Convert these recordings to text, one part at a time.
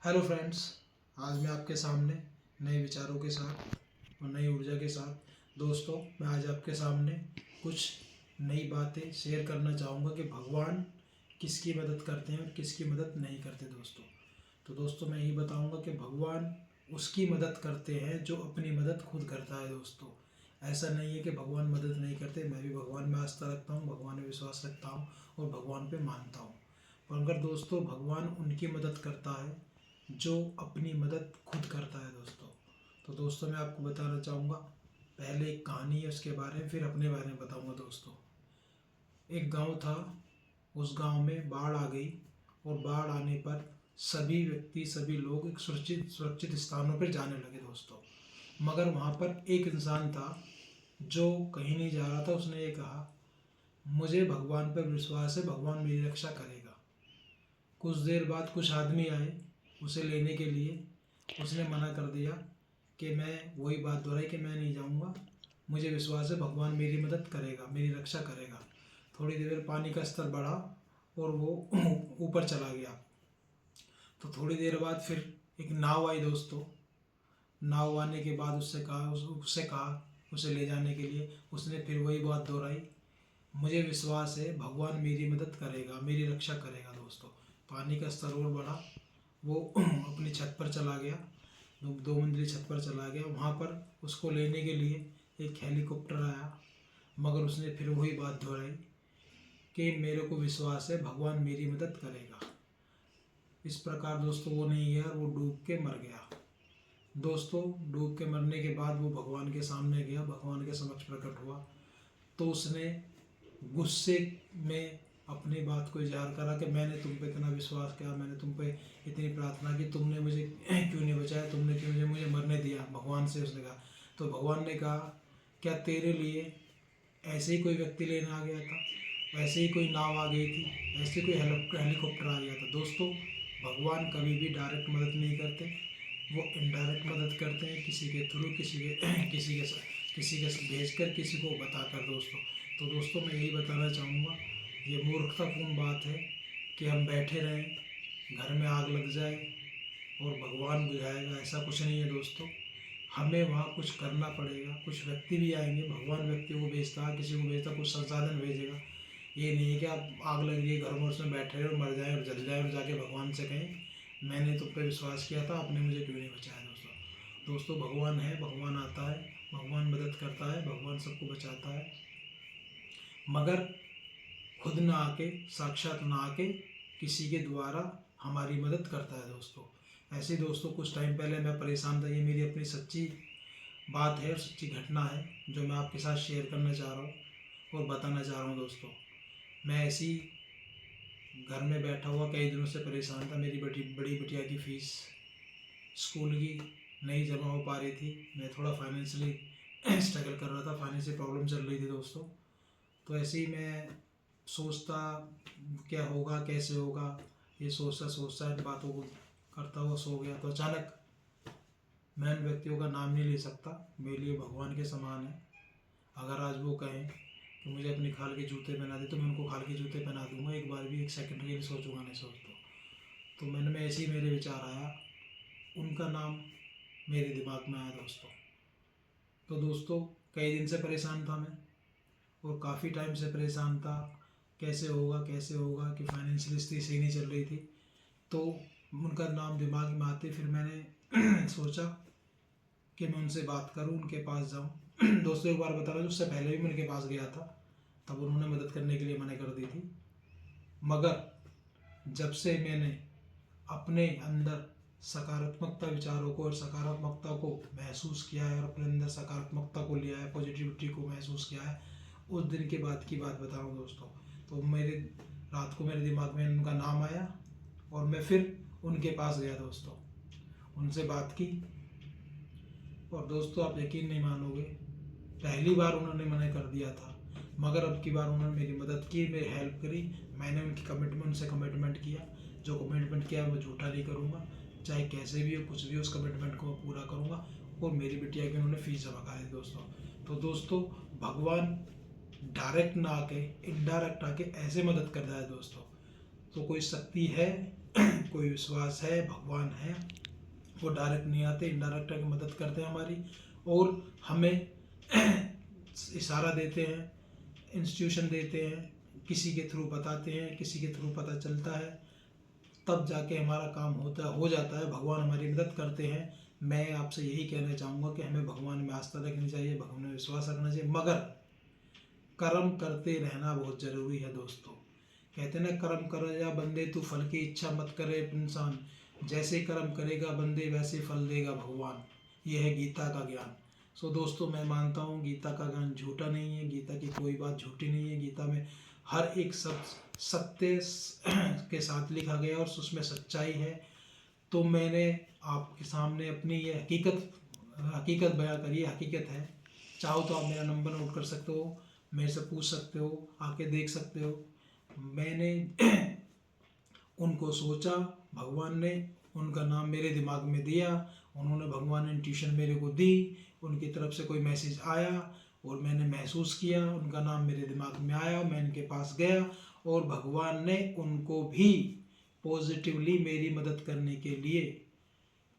Hello friends, आज मैं आपके सामने नए विचारों के साथ और नई ऊर्जा के साथ दोस्तों मैं आज आपके सामने कुछ नई बातें शेयर करना चाहूँगा कि भगवान किसकी मदद करते हैं और किसकी मदद नहीं करते दोस्तों। तो दोस्तों मैं यही बताऊँगा कि भगवान उसकी मदद करते हैं जो अपनी मदद खुद करता है दोस्तों। ऐसा नहीं है कि भगवान मदद नहीं करते, मैं भी भगवान में आस्था रखता हूँ, भगवान में विश्वास रखता हूँ और भगवान पे मानता हूँ। पर अगर दोस्तों भगवान उनकी मदद करता है जो अपनी मदद खुद करता है दोस्तों। तो दोस्तों मैं आपको बताना चाहूँगा, पहले एक कहानी है उसके बारे में, फिर अपने बारे में बताऊँगा दोस्तों। एक गांव था, उस गांव में बाढ़ आ गई और बाढ़ आने पर सभी व्यक्ति सभी लोग एक सुरक्षित स्थानों पर जाने लगे दोस्तों। मगर वहाँ पर एक इंसान था जो कहीं नहीं जा रहा था। उसने ये कहा, मुझे भगवान पर विश्वास है, भगवान मेरी रक्षा करेगा। कुछ देर बाद कुछ आदमी आए उसे लेने के लिए। उसने मना कर दिया कि मैं वही बात दोहराई कि मैं नहीं जाऊंगा, मुझे विश्वास है भगवान मेरी मदद करेगा, मेरी रक्षा करेगा। थोड़ी देर में पानी का स्तर बढ़ा और वो ऊपर चला गया। तो थोड़ी देर बाद फिर एक नाव आई दोस्तों। नाव आने के बाद उससे कहा उसे ले जाने के लिए। उसने फिर वही बात दोहराई, मुझे विश्वास है भगवान मेरी मदद करेगा, मेरी रक्षा करेगा दोस्तों। पानी का स्तर और बढ़ा, वो अपनी छत पर चला गया, दो मंजिली छत पर चला गया। वहाँ पर उसको लेने के लिए एक हेलीकॉप्टर आया, मगर उसने फिर वही बात दोहराई कि मेरे को विश्वास है भगवान मेरी मदद करेगा। इस प्रकार दोस्तों वो नहीं गया और वो डूब के मर गया दोस्तों। डूब के मरने के बाद वो भगवान के सामने गया, भगवान के समक्ष प्रकट हुआ। तो उसने गुस्से में अपनी बात को इजहार करा कि मैंने तुम पे इतना विश्वास किया, मैंने तुम पे इतनी प्रार्थना की, तुमने मुझे क्यों नहीं बचाया, तुमने क्यों मुझे मरने दिया भगवान से। उसने कहा, तो भगवान ने कहा, क्या तेरे लिए ऐसे ही कोई व्यक्ति लेने आ गया था, ऐसे ही कोई नाव आ गई थी, ऐसे कोई हेलीकॉप्टर आ गया था। दोस्तों भगवान कभी भी डायरेक्ट मदद नहीं करते, वो इनडायरेक्ट मदद करते हैं, किसी के थ्रू, किसी के भेज कर, किसी को बताकर दोस्तों। तो दोस्तों मैं यही बताना चाहूँगा, ये मूर्खतापूर्ण बात है कि हम बैठे रहें, घर में आग लग जाए और भगवान बुझाएगा, ऐसा कुछ नहीं है दोस्तों। हमें वहाँ कुछ करना पड़ेगा, कुछ व्यक्ति भी आएंगे, भगवान व्यक्तियों को भेजता है, किसी को भेजता, कुछ संसाधन भेजेगा। ये नहीं है कि आप आग लग रही है घर में, उसमें बैठे रहे और मर जाए और जल जाए और जाके भगवान से कहें मैंने तुम पे विश्वास किया था, आपने मुझे क्यों नहीं बचाया। दोस्तों भगवान है, भगवान आता है, भगवान मदद करता है, भगवान सबको बचाता है, मगर खुद ना आके, साक्षात ना आके, किसी के द्वारा हमारी मदद करता है दोस्तों। ऐसे दोस्तों कुछ टाइम पहले मैं परेशान था, ये मेरी अपनी सच्ची बात है और सच्ची घटना है जो मैं आपके साथ शेयर करना चाह रहा हूँ और बताना चाह रहा हूँ दोस्तों। मैं ऐसी घर में बैठा हुआ कई दिनों से परेशान था। मेरी बड़ी बिटिया की फ़ीस स्कूल की नहीं जमा हो पा रही थी। मैं थोड़ा फाइनेंशियली स्ट्रगल कर रहा था, फाइनेंशियल प्रॉब्लम चल रही थी दोस्तों। तो ऐसे ही मैं सोचता क्या होगा, कैसे होगा, ये सोचता इन बातों को करता हुआ सो गया। तो अचानक, मैं उन व्यक्तियों का नाम नहीं ले सकता, मेरे लिए भगवान के समान है। अगर आज वो कहें कि मुझे अपनी खाल के जूते पहना दे तो मैं उनको खाल के जूते पहना दूंगा, एक बार भी, एक सेकंड के लिए सोचूंगा नहीं सोचता। तो मन में ऐसे ही मेरे विचार आया, उनका नाम मेरे दिमाग में आया दोस्तों। तो दोस्तों कई दिन से परेशान था मैं, और काफ़ी टाइम से परेशान था, कैसे होगा कि फाइनेंशियल स्थिति सही नहीं चल रही थी। तो उनका नाम दिमाग में आते फिर मैंने सोचा कि मैं उनसे बात करूं, उनके पास जाऊं। दोस्तों एक बार बता रहा हूँ, उससे पहले भी मैं उनके पास गया था, तब उन्होंने मदद करने के लिए मना कर दी थी। मगर जब से मैंने अपने अंदर सकारात्मकता विचारों को और सकारात्मकता को महसूस किया है और अपने अंदर सकारात्मकता को लिया है, पॉजिटिविटी को महसूस किया है, उस दिन के बाद की बात बता रहा हूँ दोस्तों। तो मेरे रात को मेरे दिमाग में उनका नाम आया और मैं फिर उनके पास गया दोस्तों, उनसे बात की। और दोस्तों आप यकीन नहीं मानोगे, पहली बार उन्होंने मना कर दिया था, मगर अब की बार उन्होंने मेरी मदद की, मेरी हेल्प करी। मैंने उनसे कमिटमेंट किया, जो कमिटमेंट किया मैं झूठा नहीं करूँगा, चाहे कैसे भी हो, कुछ भी हो, उस कमिटमेंट को मैं पूरा करूँगा। और मेरी बिटिया की उन्होंने फीस जमा कराई दोस्तों। तो दोस्तों भगवान डायरेक्ट ना आके इनडायरेक्ट आके ऐसे मदद करता है दोस्तों। तो कोई शक्ति है कोई विश्वास है, भगवान है, वो डायरेक्ट नहीं आते, इनडायरेक्ट की मदद करते हैं हमारी, और हमें इशारा देते हैं, इंस्टीट्यूशन देते हैं, किसी के थ्रू बताते हैं, किसी के थ्रू पता चलता है, तब जाके हमारा काम हो जाता है। भगवान हमारी मदद करते हैं। मैं आपसे यही कहना चाहूँगा कि हमें भगवान में आस्था रखनी चाहिए, भगवान में विश्वास रखना चाहिए, मगर कर्म करते रहना बहुत ज़रूरी है दोस्तों। कहते हैं ना, कर्म कर जा बंदे तू फल की इच्छा मत करे इंसान, जैसे कर्म करेगा बंदे वैसे फल देगा भगवान। ये है गीता का ज्ञान। सो दोस्तों, मैं मानता हूँ गीता का ज्ञान झूठा नहीं है, गीता की कोई बात झूठी नहीं है। गीता में हर एक शब्द सत्य के साथ लिखा गया और उसमें सच्चाई है। तो मैंने आपके सामने अपनी ये हकीकत बयां करी है, हकीकत है। चाहो तो आप मेरा नंबर नोट कर सकते हो, मेरे से पूछ सकते हो, आके देख सकते हो। मैंने उनको सोचा, भगवान ने उनका नाम मेरे दिमाग में दिया, उन्होंने भगवान ने ट्यूशन मेरे को दी, उनकी तरफ से कोई मैसेज आया और मैंने महसूस किया, उनका नाम मेरे दिमाग में आया, मैं इनके पास गया और भगवान ने उनको भी पॉजिटिवली मेरी मदद करने के लिए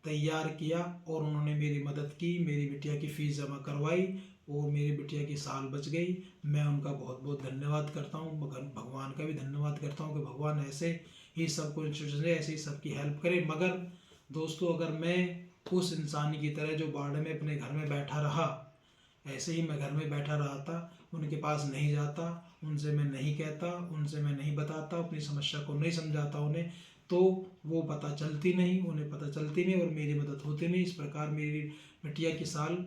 तैयार किया और उन्होंने मेरी मदद की, मेरी बिटिया की फ़ीस जमा करवाई और मेरी बिटिया की साल बच गई। मैं उनका बहुत बहुत धन्यवाद करता हूँ, मगर भगवान का भी धन्यवाद करता हूँ कि भगवान ऐसे ही सबको इंस्टीट्यूशन दे, ऐसे ही सबकी हेल्प करे। मगर दोस्तों, अगर मैं उस इंसान की तरह जो बाढ़ में अपने घर में बैठा रहा, ऐसे ही मैं घर में बैठा रहा था, उनके पास नहीं जाता, उनसे मैं नहीं कहता, उनसे मैं नहीं बताता, अपनी समस्या को नहीं समझाता उन्हें, तो वो पता चलती नहीं, उन्हें पता चलती नहीं और मेरी मदद होती नहीं। इस प्रकार मेरी बिटिया की साल